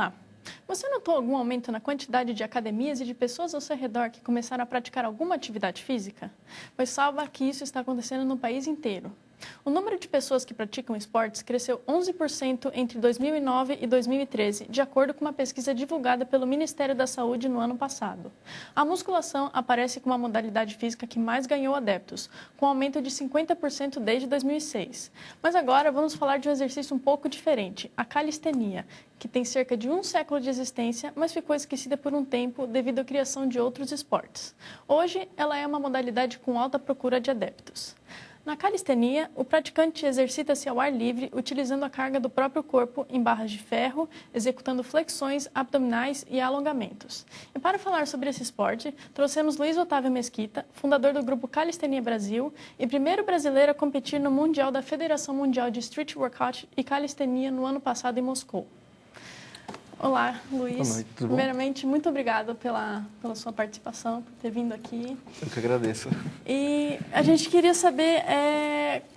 Olá! Você notou algum aumento na quantidade de academias e de pessoas ao seu redor que começaram a praticar alguma atividade física? Pois saiba que isso está acontecendo no país inteiro. O número de pessoas que praticam esportes cresceu 11% entre 2009 e 2013, de acordo com uma pesquisa divulgada pelo Ministério da Saúde no ano passado. A musculação aparece como a modalidade física que mais ganhou adeptos, com aumento de 50% desde 2006. Mas agora vamos falar de um exercício um pouco diferente, a calistenia, que tem cerca de um século de existência, mas ficou esquecida por um tempo devido à criação de outros esportes. Hoje, ela é uma modalidade com alta procura de adeptos. Na calistenia, o praticante exercita-se ao ar livre, utilizando a carga do próprio corpo em barras de ferro, executando flexões abdominais e alongamentos. E para falar sobre esse esporte, trouxemos Luiz Otávio Mesquita, fundador do grupo Calistenia Brasil e primeiro brasileiro a competir no Mundial da Federação Mundial de Street Workout e Calistenia no ano passado em Moscou. Olá, Luiz. Boa noite, tudo bom? Primeiramente, muito obrigada pela sua participação, por ter vindo aqui. Eu que agradeço. E a gente queria saber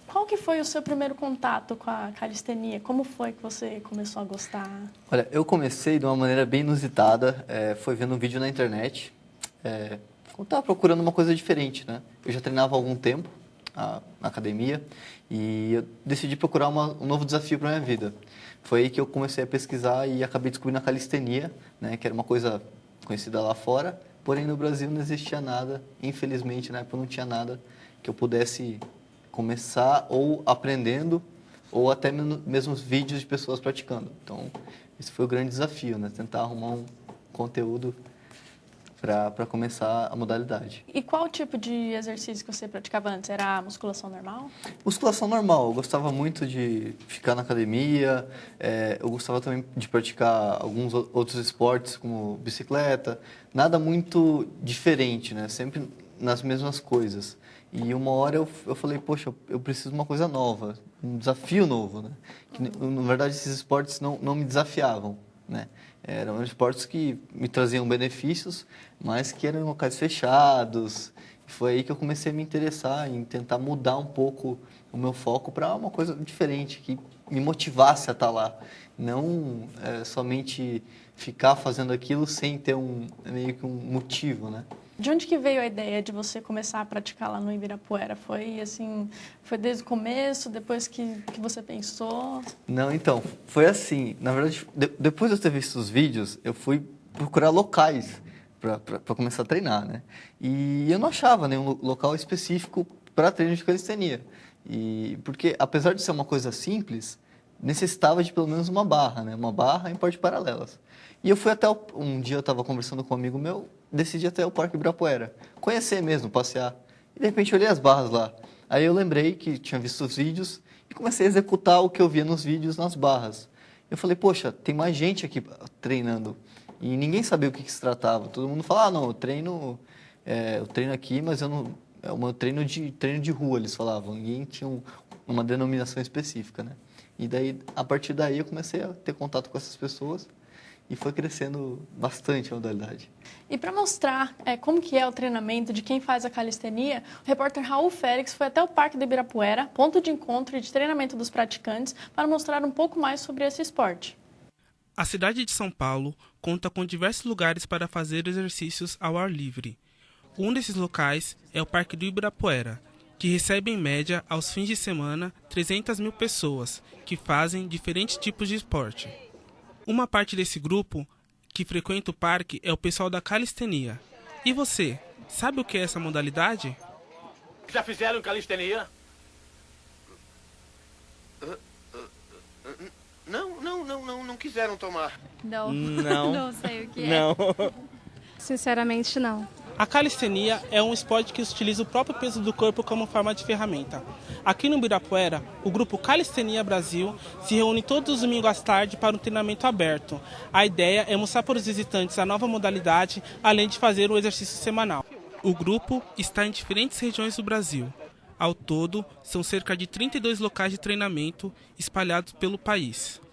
qual que foi o seu primeiro contato com a calistenia? Como foi que você começou a gostar? Olha, eu comecei de uma maneira bem inusitada, foi vendo um vídeo na internet, eu estava procurando uma coisa diferente, né? Eu já treinava há algum tempo na academia e eu decidi procurar um novo desafio para a minha vida. Foi aí que eu comecei a pesquisar e acabei descobrindo a calistenia, né, que era uma coisa conhecida lá fora, porém no Brasil não existia nada, infelizmente na época não tinha nada que eu pudesse começar ou aprendendo ou até mesmo vídeos de pessoas praticando. Então, esse foi o grande desafio, né, tentar arrumar um conteúdo para começar a modalidade. E qual tipo de exercício que você praticava antes? Era a musculação normal? Musculação normal. Eu gostava muito de ficar na academia, eu gostava também de praticar alguns outros esportes, como bicicleta. Nada muito diferente, né? Sempre nas mesmas coisas. E uma hora eu falei, poxa, eu preciso de uma coisa nova, um desafio novo, né? Que, na verdade, esses esportes não me desafiavam, né? Eram esportes que me traziam benefícios, mas que eram em locais fechados. Foi aí que eu comecei a me interessar em tentar mudar um pouco o meu foco para uma coisa diferente, que me motivasse a estar lá. Não somente ficar fazendo aquilo sem ter meio que um motivo, né? De onde que veio a ideia de você começar a praticar lá no Ibirapuera? Foi desde o começo, depois que você pensou? Não, então, foi assim. Na verdade, depois de eu ter visto os vídeos, eu fui procurar locais para começar a treinar, né? E eu não achava nenhum local específico para treino de calistenia. Porque, apesar de ser uma coisa simples, necessitava de pelo menos uma barra, né? Uma barra em parte paralelas. E eu fui até um dia eu estava conversando com um amigo meu, decidi até o Parque Ibirapuera, conhecer mesmo, passear. E de repente eu olhei as barras lá. Aí eu lembrei que tinha visto os vídeos e comecei a executar o que eu via nos vídeos nas barras. Eu falei, poxa, tem mais gente aqui treinando. E ninguém sabia o que se tratava. Todo mundo fala, não, eu treino aqui, mas eu não, é o meu treino de rua, eles falavam. Ninguém tinha uma denominação específica, né? E daí, a partir daí eu comecei a ter contato com essas pessoas. E foi crescendo bastante a modalidade. E para mostrar como que é o treinamento de quem faz a calistenia, o repórter Raul Félix foi até o Parque do Ibirapuera, ponto de encontro e de treinamento dos praticantes, para mostrar um pouco mais sobre esse esporte. A cidade de São Paulo conta com diversos lugares para fazer exercícios ao ar livre. Um desses locais é o Parque do Ibirapuera, que recebe em média, aos fins de semana, 300 mil pessoas, que fazem diferentes tipos de esporte. Uma parte desse grupo que frequenta o parque é o pessoal da calistenia. E você, sabe o que é essa modalidade? Já fizeram calistenia? Não quiseram tomar. Não. Não. Não sei o que é. Não. Sinceramente, não. A calistenia é um esporte que utiliza o próprio peso do corpo como forma de ferramenta. Aqui no Ibirapuera, o grupo Calistenia Brasil se reúne todos os domingos à tarde para um treinamento aberto. A ideia é mostrar para os visitantes a nova modalidade, além de fazer o exercício semanal. O grupo está em diferentes regiões do Brasil. Ao todo, são cerca de 32 locais de treinamento espalhados pelo país.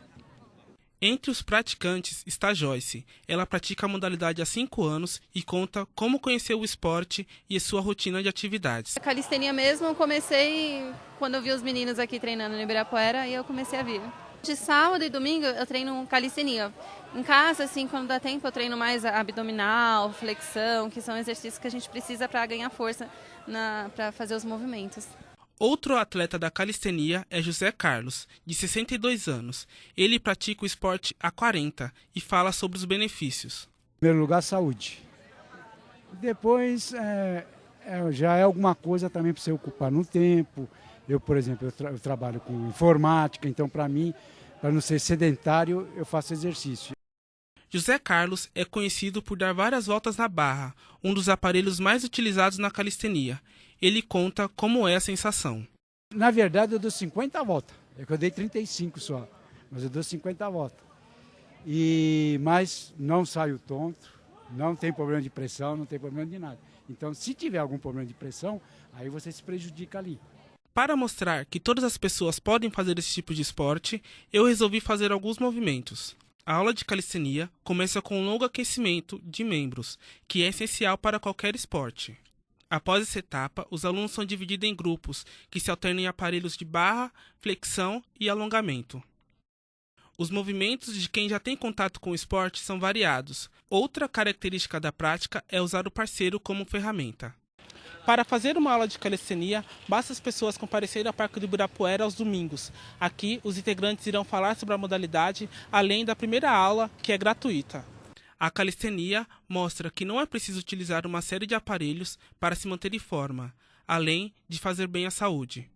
Entre os praticantes está Joyce. Ela pratica a modalidade há 5 anos e conta como conheceu o esporte e sua rotina de atividades. A calistenia mesmo eu comecei quando eu vi os meninos aqui treinando no Ibirapuera e eu comecei a vir. De sábado e domingo eu treino calistenia. Em casa, assim, quando dá tempo, eu treino mais abdominal, flexão, que são exercícios que a gente precisa para ganhar força para fazer os movimentos. Outro atleta da calistenia é José Carlos, de 62 anos. Ele pratica o esporte há 40 e fala sobre os benefícios. Em primeiro lugar, saúde. Depois, já é alguma coisa também para você ocupar no tempo. Eu, por exemplo, eu trabalho com informática, então para mim, para não ser sedentário, eu faço exercício. José Carlos é conhecido por dar várias voltas na barra, um dos aparelhos mais utilizados na calistenia. Ele conta como é a sensação. Na verdade, eu dou 50 voltas. É que eu dei 35 só, mas eu dou 50 voltas. Mas não saio tonto, não tem problema de pressão, não tem problema de nada. Então, se tiver algum problema de pressão, aí você se prejudica ali. Para mostrar que todas as pessoas podem fazer esse tipo de esporte, eu resolvi fazer alguns movimentos. A aula de calistenia começa com um longo aquecimento de membros, que é essencial para qualquer esporte. Após essa etapa, os alunos são divididos em grupos, que se alternam em aparelhos de barra, flexão e alongamento. Os movimentos de quem já tem contato com o esporte são variados. Outra característica da prática é usar o parceiro como ferramenta. Para fazer uma aula de calistenia, basta as pessoas comparecerem ao Parque do Ibirapuera aos domingos. Aqui, os integrantes irão falar sobre a modalidade, além da primeira aula, que é gratuita. A calistenia mostra que não é preciso utilizar uma série de aparelhos para se manter em forma, além de fazer bem à saúde.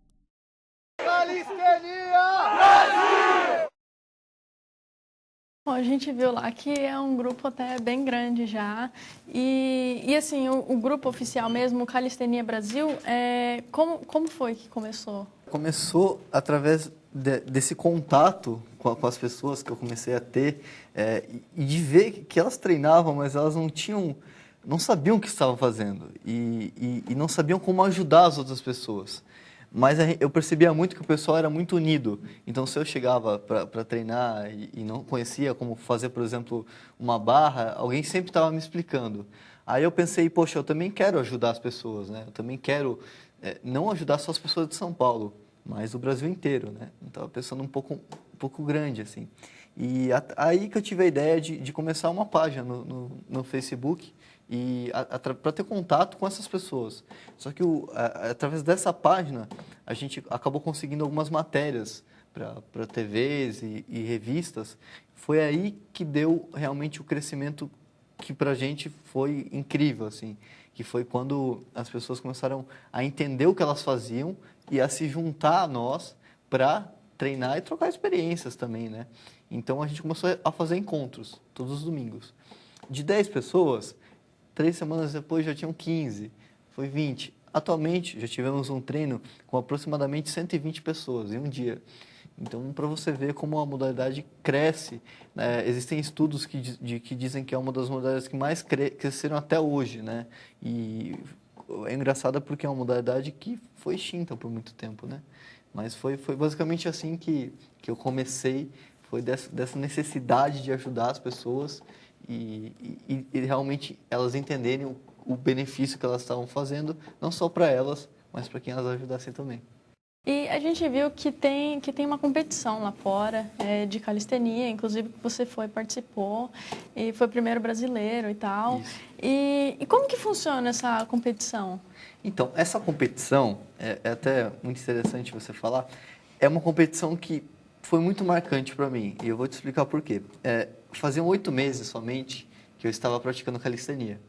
Bom, a gente viu lá que é um grupo até bem grande já. E assim, o grupo oficial mesmo, o Calistenia Brasil, como foi que começou? Começou através desse contato com as pessoas que eu comecei a ter e de ver que elas treinavam, mas elas não sabiam o que estavam fazendo e não sabiam como ajudar as outras pessoas. Mas eu percebia muito que o pessoal era muito unido. Então, se eu chegava para treinar e não conhecia como fazer, por exemplo, uma barra, alguém sempre estava me explicando. Aí eu pensei, poxa, eu também quero ajudar as pessoas, né? Eu também quero não ajudar só as pessoas de São Paulo, mas o Brasil inteiro, né? Então, estava pensando um pouco grande, assim. E aí que eu tive a ideia de começar uma página no Facebook para ter contato com essas pessoas. Só que através dessa página, a gente acabou conseguindo algumas matérias para TVs e revistas. Foi aí que deu realmente o crescimento que para a gente foi incrível, assim, que foi quando as pessoas começaram a entender o que elas faziam e a se juntar a nós para treinar e trocar experiências também, né? Então, a gente começou a fazer encontros todos os domingos. De 10 pessoas, 3 semanas depois já tinham 15, foi 20. Atualmente, já tivemos um treino com aproximadamente 120 pessoas em um dia. Então, para você ver como a modalidade cresce, né? Existem estudos que dizem que é uma das modalidades que mais cresceram até hoje, né? E é engraçado porque é uma modalidade que foi extinta por muito tempo, né? Mas foi basicamente assim que eu comecei, foi dessa necessidade de ajudar as pessoas e realmente elas entenderem o benefício que elas estavam fazendo, não só para elas, mas para quem elas ajudassem também. E a gente viu que tem uma competição lá fora de calistenia, inclusive que você participou, e foi o primeiro brasileiro e tal. E como que funciona essa competição? Então, essa competição, é até muito interessante você falar, é uma competição que foi muito marcante para mim, e eu vou te explicar por quê. Faziam 8 meses somente que eu estava praticando calistenia.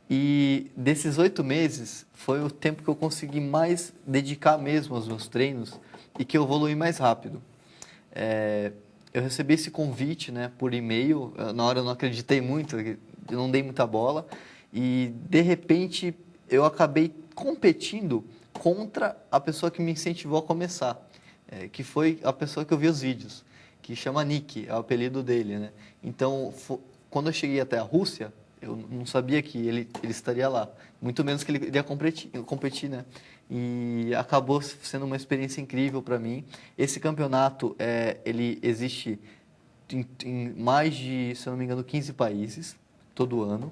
E desses 8 meses foi o tempo que eu consegui mais dedicar mesmo aos meus treinos e que eu evolui mais rápido. Eu recebi esse convite, né, por e-mail, na hora eu não acreditei muito, eu não dei muita bola, e de repente eu acabei competindo contra a pessoa que me incentivou a começar, que foi a pessoa que eu vi os vídeos, que chama Nick, é o apelido dele, né? Então, quando eu cheguei até a Rússia, eu não sabia que ele estaria lá, muito menos que ele iria competir, né? E acabou sendo uma experiência incrível para mim. Esse campeonato, ele existe em mais de, se eu não me engano, 15 países, todo ano.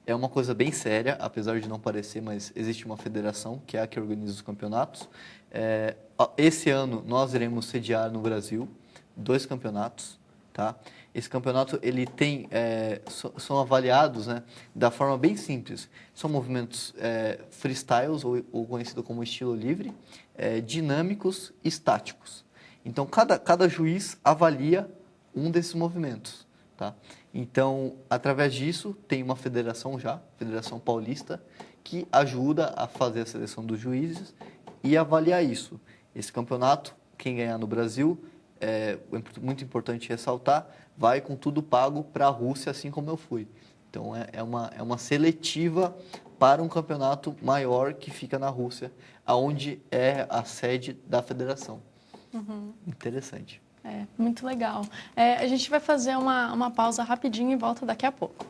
É uma coisa bem séria, apesar de não parecer, mas existe uma federação, que é a que organiza os campeonatos. Esse ano, nós iremos sediar no Brasil, 2 campeonatos, tá? Esse campeonato, ele tem, são avaliados, né, da forma bem simples. São movimentos freestyles, ou conhecido como estilo livre, dinâmicos e estáticos. Então, cada juiz avalia um desses movimentos, tá? Então, através disso, tem uma federação já, Federação Paulista, que ajuda a fazer a seleção dos juízes e avaliar isso. Esse campeonato, quem ganhar no Brasil, é muito importante ressaltar, vai com tudo pago para a Rússia, assim como eu fui. Então, é uma seletiva para um campeonato maior que fica na Rússia, onde é a sede da federação. Uhum. Interessante. Muito legal. A gente vai fazer uma pausa rapidinho e volta daqui a pouco.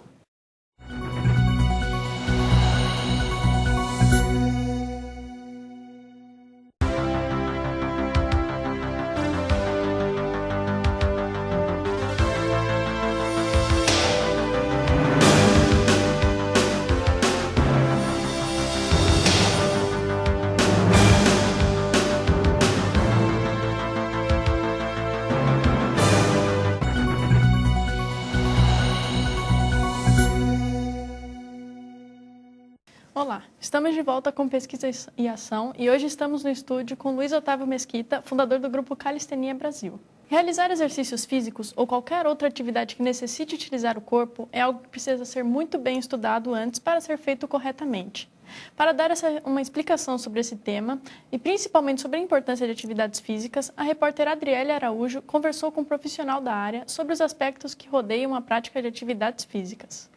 Olá, estamos de volta com Pesquisa e Ação e hoje estamos no estúdio com Luiz Otávio Mesquita, fundador do grupo Calistenia Brasil. Realizar exercícios físicos ou qualquer outra atividade que necessite utilizar o corpo é algo que precisa ser muito bem estudado antes para ser feito corretamente. Para dar uma explicação sobre esse tema e principalmente sobre a importância de atividades físicas, a repórter Adriele Araújo conversou com um profissional da área sobre os aspectos que rodeiam a prática de atividades físicas.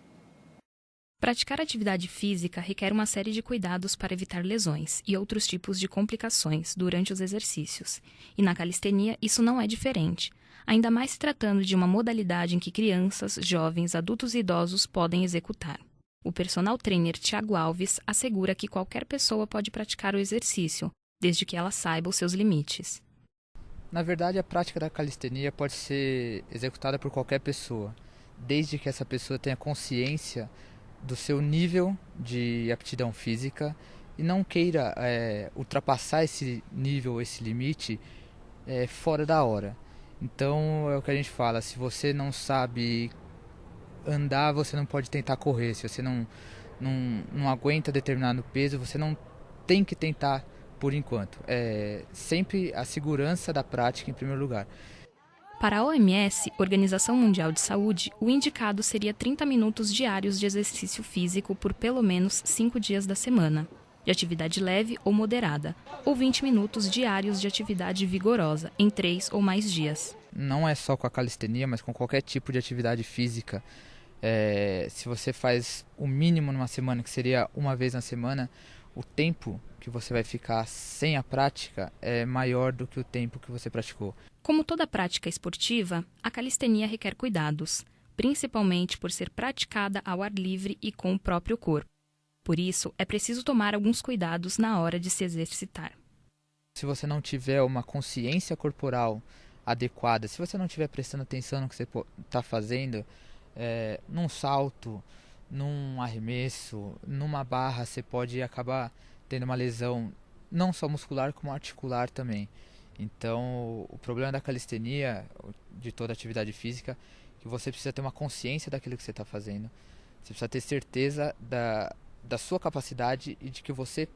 Praticar atividade física requer uma série de cuidados para evitar lesões e outros tipos de complicações durante os exercícios. E na calistenia isso não é diferente, ainda mais se tratando de uma modalidade em que crianças, jovens, adultos e idosos podem executar. O personal trainer Thiago Alves assegura que qualquer pessoa pode praticar o exercício, desde que ela saiba os seus limites. Na verdade, a prática da calistenia pode ser executada por qualquer pessoa, desde que essa pessoa tenha consciência do seu nível de aptidão física e não queira ultrapassar esse nível, esse limite fora da hora. Então é o que a gente fala, se você não sabe andar, você não pode tentar correr. Se você não aguenta determinado peso, você não tem que tentar por enquanto. Sempre a segurança da prática em primeiro lugar. Para a OMS, Organização Mundial de Saúde, o indicado seria 30 minutos diários de exercício físico por pelo menos 5 dias da semana, de atividade leve ou moderada, ou 20 minutos diários de atividade vigorosa, em 3 ou mais dias. Não é só com a calistenia, mas com qualquer tipo de atividade física. Se você faz o mínimo numa semana, que seria uma vez na semana, o tempo que você vai ficar sem a prática é maior do que o tempo que você praticou. Como toda prática esportiva, a calistenia requer cuidados, principalmente por ser praticada ao ar livre e com o próprio corpo. Por isso, é preciso tomar alguns cuidados na hora de se exercitar. Se você não tiver uma consciência corporal adequada, se você não estiver prestando atenção no que você está fazendo, num salto, num arremesso, numa barra, você pode acabar tendo uma lesão não só muscular como articular também. Então, o problema da calistenia, de toda atividade física, é que você precisa ter uma consciência daquilo que você está fazendo. Você precisa ter certeza da sua capacidade e de que você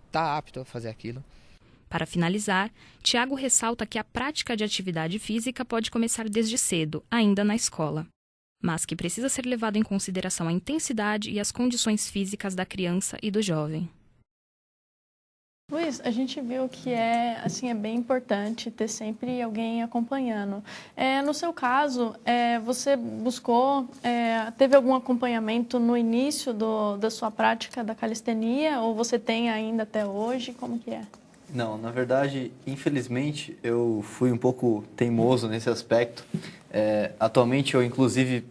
está apto a fazer aquilo. Para finalizar, Thiago ressalta que a prática de atividade física pode começar desde cedo, ainda na escola, mas que precisa ser levado em consideração a intensidade e as condições físicas da criança e do jovem. Luiz, a gente viu que é bem importante ter sempre alguém acompanhando. No seu caso, você buscou, teve algum acompanhamento no início da sua prática da calistenia ou você tem ainda até hoje? Como que é? Não, na verdade, infelizmente, eu fui um pouco teimoso nesse aspecto. Atualmente, eu inclusive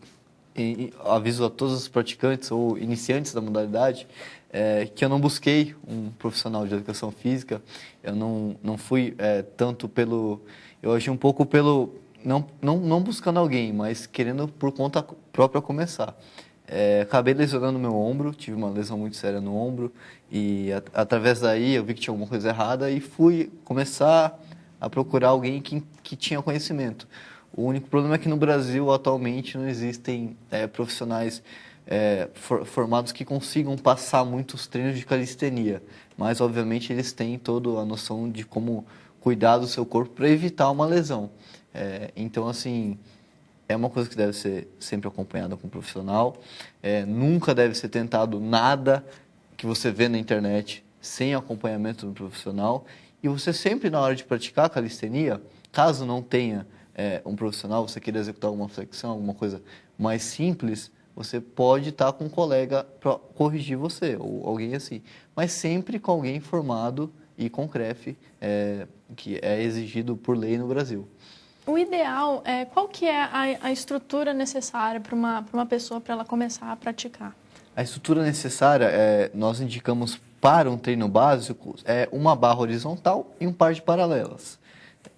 aviso a todos os praticantes ou iniciantes da modalidade que eu não busquei um profissional de educação física, eu não fui tanto pelo... Eu agi um pouco pelo... Não buscando alguém, mas querendo por conta própria começar. Acabei lesionando meu ombro, tive uma lesão muito séria no ombro e através daí eu vi que tinha alguma coisa errada e fui começar a procurar alguém que tinha conhecimento. O único problema é que no Brasil, atualmente, não existem profissionais formados que consigam passar muitos treinos de calistenia. Mas, obviamente, eles têm toda a noção de como cuidar do seu corpo para evitar uma lesão. Então, assim, é uma coisa que deve ser sempre acompanhada com um profissional. Nunca deve ser tentado nada que você vê na internet sem acompanhamento do profissional. E você sempre, na hora de praticar a calistenia, caso não tenha um profissional, você queira executar alguma flexão, alguma coisa mais simples, você pode estar com um colega para corrigir você, ou alguém assim. Mas sempre com alguém formado e com CREF, que é exigido por lei no Brasil. O ideal, qual que é a estrutura necessária para uma pessoa para ela começar a praticar? A estrutura necessária, nós indicamos para um treino básico, uma barra horizontal e um par de paralelas.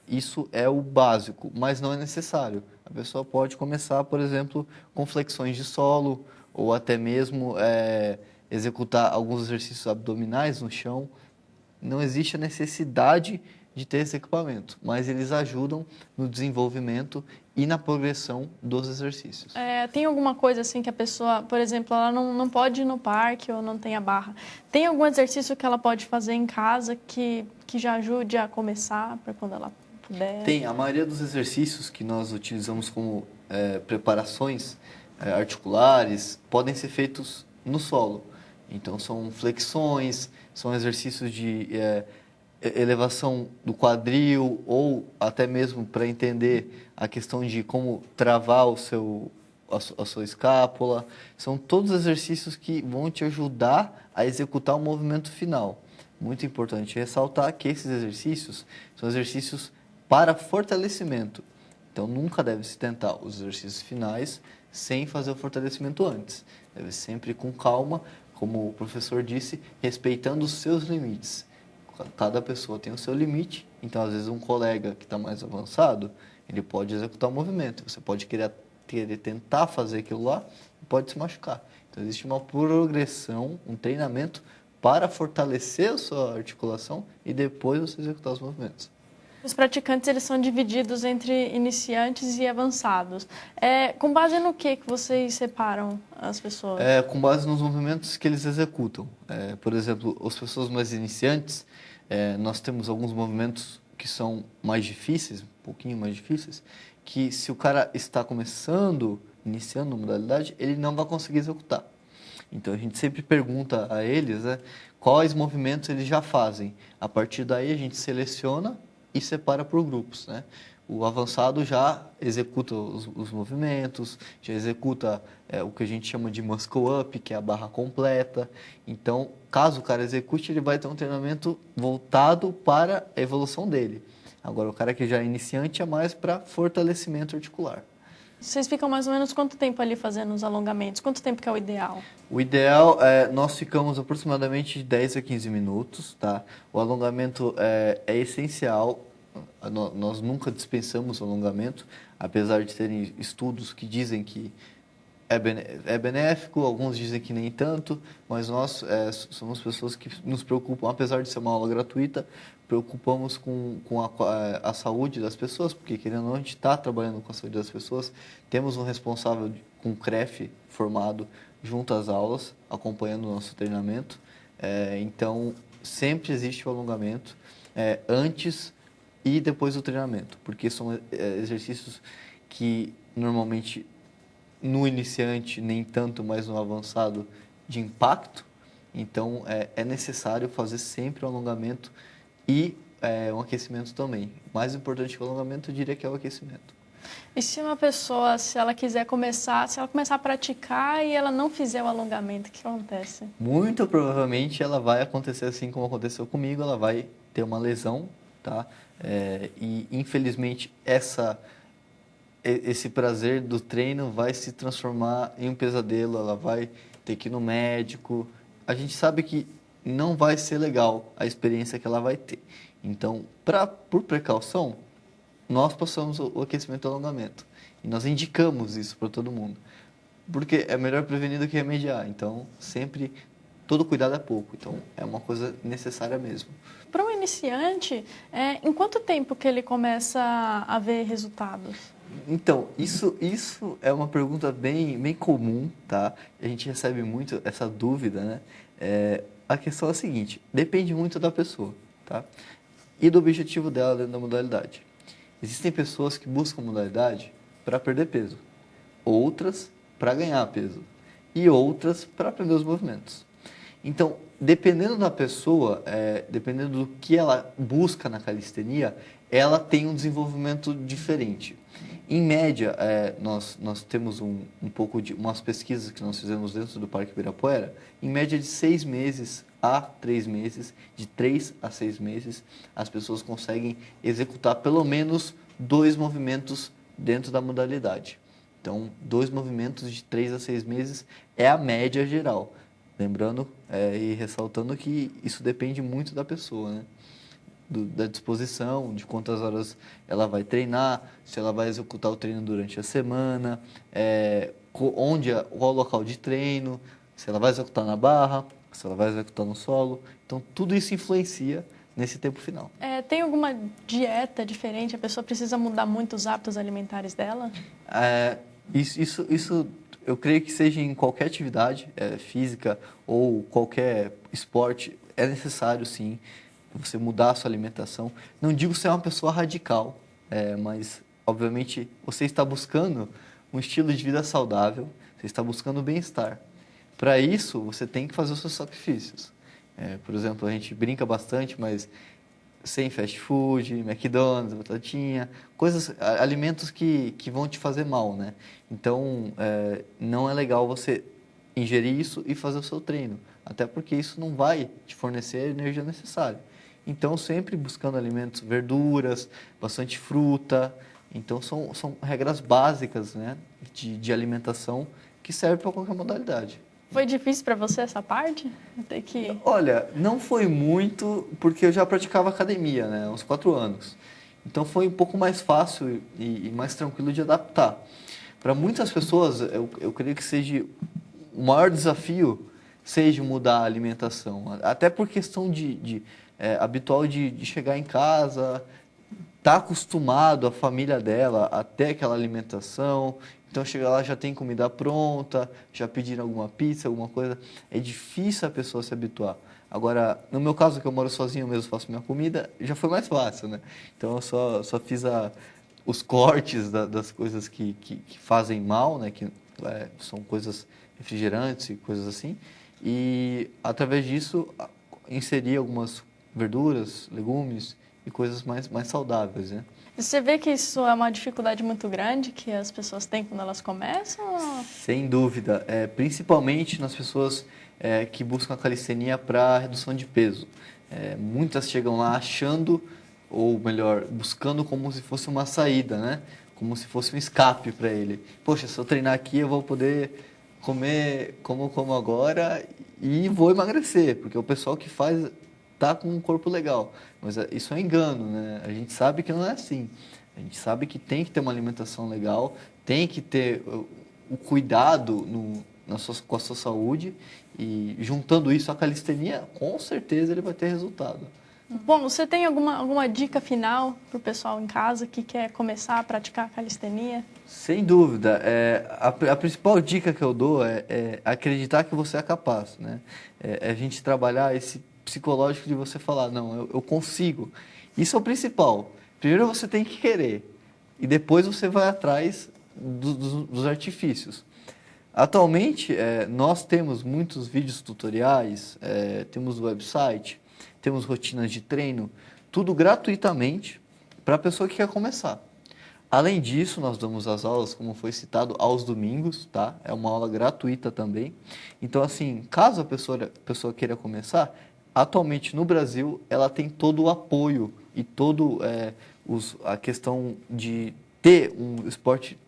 Isso é o básico, mas não é necessário. A pessoa pode começar, por exemplo, com flexões de solo ou até mesmo executar alguns exercícios abdominais no chão. Não existe a necessidade de ter esse equipamento, mas eles ajudam no desenvolvimento e na progressão dos exercícios. Tem alguma coisa assim que a pessoa, por exemplo, ela não pode ir no parque ou não tem a barra. Tem algum exercício que ela pode fazer em casa que já ajude a começar para quando ela puder? Tem. A maioria dos exercícios que nós utilizamos como preparações articulares podem ser feitos no solo. Então, são flexões, são exercícios de elevação do quadril ou até mesmo para entender a questão de como travar a sua escápula. São todos exercícios que vão te ajudar a executar o movimento final. Muito importante ressaltar que esses exercícios são exercícios para fortalecimento. Então, nunca deve se tentar os exercícios finais sem fazer o fortalecimento antes. Deve sempre com calma, como o professor disse, respeitando os seus limites. Cada pessoa tem o seu limite, então às vezes um colega que está mais avançado, ele pode executar o movimento. Você pode querer tentar fazer aquilo lá e pode se machucar. Então existe uma progressão, um treinamento para fortalecer a sua articulação e depois você executar os movimentos. Os praticantes eles são divididos entre iniciantes e avançados. Com base no que vocês separam as pessoas? Com base nos movimentos que eles executam. Por exemplo, as pessoas mais iniciantes, nós temos alguns movimentos que são mais difíceis, um pouquinho mais difíceis, que se o cara está iniciando a modalidade, ele não vai conseguir executar. Então, a gente sempre pergunta a eles quais movimentos eles já fazem. A partir daí, a gente seleciona e separa por grupos, né? O avançado já executa os movimentos, já executa o que a gente chama de muscle up, que é a barra completa. Então, caso o cara execute, ele vai ter um treinamento voltado para a evolução dele. Agora, o cara que já é iniciante é mais para fortalecimento articular. Vocês ficam mais ou menos quanto tempo ali fazendo os alongamentos? Quanto tempo que é o ideal? O ideal nós ficamos aproximadamente de 10 a 15 minutos, tá? O alongamento é essencial, nós nunca dispensamos o alongamento, apesar de terem estudos que dizem que é benéfico, alguns dizem que nem tanto, mas nós somos pessoas que nos preocupam, apesar de ser uma aula gratuita, preocupamos com a saúde das pessoas, porque querendo ou não, a gente está trabalhando com a saúde das pessoas, temos um responsável com CREF formado junto às aulas, acompanhando o nosso treinamento, então sempre existe o alongamento antes e depois do treinamento, porque são exercícios que normalmente no iniciante nem tanto, mas no avançado de impacto, então é necessário fazer sempre o alongamento e um aquecimento também. O mais importante que o alongamento, eu diria que é o aquecimento. E se uma pessoa, se ela começar a praticar e ela não fizer o alongamento, o que acontece? Muito provavelmente ela vai acontecer assim como aconteceu comigo, ela vai ter uma lesão, tá? E infelizmente esse prazer do treino vai se transformar em um pesadelo, ela vai ter que ir no médico. A gente sabe que não vai ser legal a experiência que ela vai ter. Então, por precaução, nós passamos o aquecimento e o alongamento. E nós indicamos isso para todo mundo. Porque é melhor prevenir do que remediar. Então, sempre, todo cuidado é pouco. Então, é uma coisa necessária mesmo. Para um iniciante, em quanto tempo que ele começa a ver resultados? Então, isso é uma pergunta bem comum, tá? A gente recebe muito essa dúvida, né? A questão é a seguinte, depende muito da pessoa, tá? E do objetivo dela dentro da modalidade. Existem pessoas que buscam modalidade para perder peso, outras para ganhar peso e outras para aprender os movimentos. Então, dependendo da pessoa, dependendo do que ela busca na calistenia, ela tem um desenvolvimento diferente. Em média, nós temos um pouco de umas pesquisas que nós fizemos dentro do Parque Ibirapuera, em média de 6 meses a 3 meses, de 3 a 6 meses, as pessoas conseguem executar pelo menos 2 movimentos dentro da modalidade. Então, 2 movimentos de 3 a 6 meses é a média geral. Lembrando e ressaltando que isso depende muito da pessoa, né? Da disposição, de quantas horas ela vai treinar, se ela vai executar o treino durante a semana, qual o local de treino, se ela vai executar na barra, se ela vai executar no solo. Então, tudo isso influencia nesse tempo final. Tem alguma dieta diferente? A pessoa precisa mudar muito os hábitos alimentares dela? Isso eu creio que seja em qualquer atividade física ou qualquer esporte, é necessário sim você mudar a sua alimentação. Não digo ser uma pessoa radical, mas obviamente você está buscando um estilo de vida saudável, você está buscando bem-estar. Para isso, você tem que fazer os seus sacrifícios. Por exemplo, a gente brinca bastante, mas sem fast food, McDonald's, batatinha, alimentos que vão te fazer mal, né? Então, não é legal você ingerir isso e fazer o seu treino, até porque isso não vai te fornecer a energia necessária. Então, sempre buscando alimentos, verduras, bastante fruta. Então, são regras básicas, né, de alimentação que servem para qualquer modalidade. Foi difícil para você essa parte? Olha, não foi muito, porque eu já praticava academia, né, há uns 4 anos. Então, foi um pouco mais fácil e mais tranquilo de adaptar. Para muitas pessoas, eu creio que seja o maior desafio seja mudar a alimentação. Até por questão habitual de chegar em casa, tá acostumado a família dela a ter aquela alimentação, então chega lá já tem comida pronta, já pediram alguma pizza, alguma coisa, é difícil a pessoa se habituar. Agora, no meu caso, que eu moro sozinho, eu mesmo faço minha comida, já foi mais fácil, né? Então eu só fiz os cortes das coisas que fazem mal, né? Que são coisas refrigerantes e coisas assim, e através disso inseri algumas verduras, legumes e coisas mais saudáveis, né? Você vê que isso é uma dificuldade muito grande que as pessoas têm quando elas começam? Sem dúvida, principalmente nas pessoas que buscam a calistenia para redução de peso. Muitas chegam lá achando, ou melhor, buscando como se fosse uma saída, né? Como se fosse um escape para ele. Poxa, se eu treinar aqui eu vou poder comer como agora e vou emagrecer, porque o pessoal que faz tá com um corpo legal, mas isso é engano, né? A gente sabe que não é assim. A gente sabe que tem que ter uma alimentação legal, tem que ter o cuidado com a sua saúde, e juntando isso à calistenia, com certeza ele vai ter resultado. Bom, você tem alguma dica final para o pessoal em casa que quer começar a praticar a calistenia? Sem dúvida. A principal dica que eu dou é acreditar que você é capaz, né? A gente trabalhar esse psicológico de você falar, não, eu consigo. Isso é o principal. Primeiro você tem que querer e depois você vai atrás dos artifícios. Atualmente, nós temos muitos vídeos tutoriais, temos website, temos rotinas de treino, tudo gratuitamente para a pessoa que quer começar. Além disso, nós damos as aulas, como foi citado, aos domingos, tá? É uma aula gratuita também. Então, assim, caso a pessoa queira começar, atualmente no Brasil, ela tem todo o apoio e a questão de ter um esporte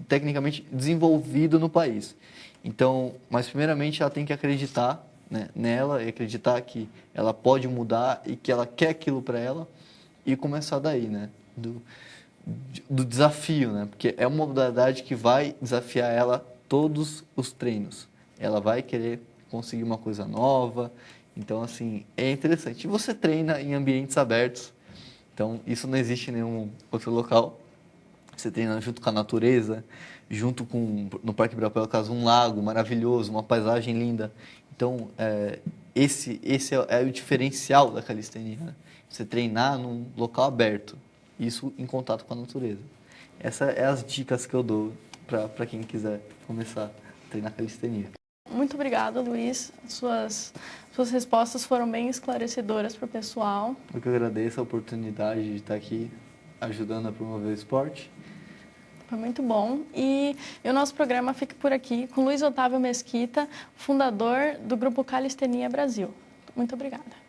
tecnicamente desenvolvido no país. Então, mas primeiramente ela tem que acreditar, né, nela e acreditar que ela pode mudar e que ela quer aquilo para ela e começar daí, né, do desafio, né, porque é uma modalidade que vai desafiar ela todos os treinos. Ela vai querer conseguir uma coisa nova Então, assim, é interessante. E você treina em ambientes abertos, então isso não existe em nenhum outro local. Você treina junto com a natureza, junto com, no Parque Ibirapuera, caso um lago maravilhoso, uma paisagem linda. Então, esse é o diferencial da calistenia, né? Você treinar num local aberto, isso em contato com a natureza. Essas são as dicas que eu dou para quem quiser começar a treinar calistenia. Muito obrigada, Luiz. Suas respostas foram bem esclarecedoras para o pessoal. Eu que agradeço a oportunidade de estar aqui ajudando a promover o esporte. Foi muito bom. E o nosso programa fica por aqui com Luiz Otávio Mesquita, fundador do Grupo Calistenia Brasil. Muito obrigada.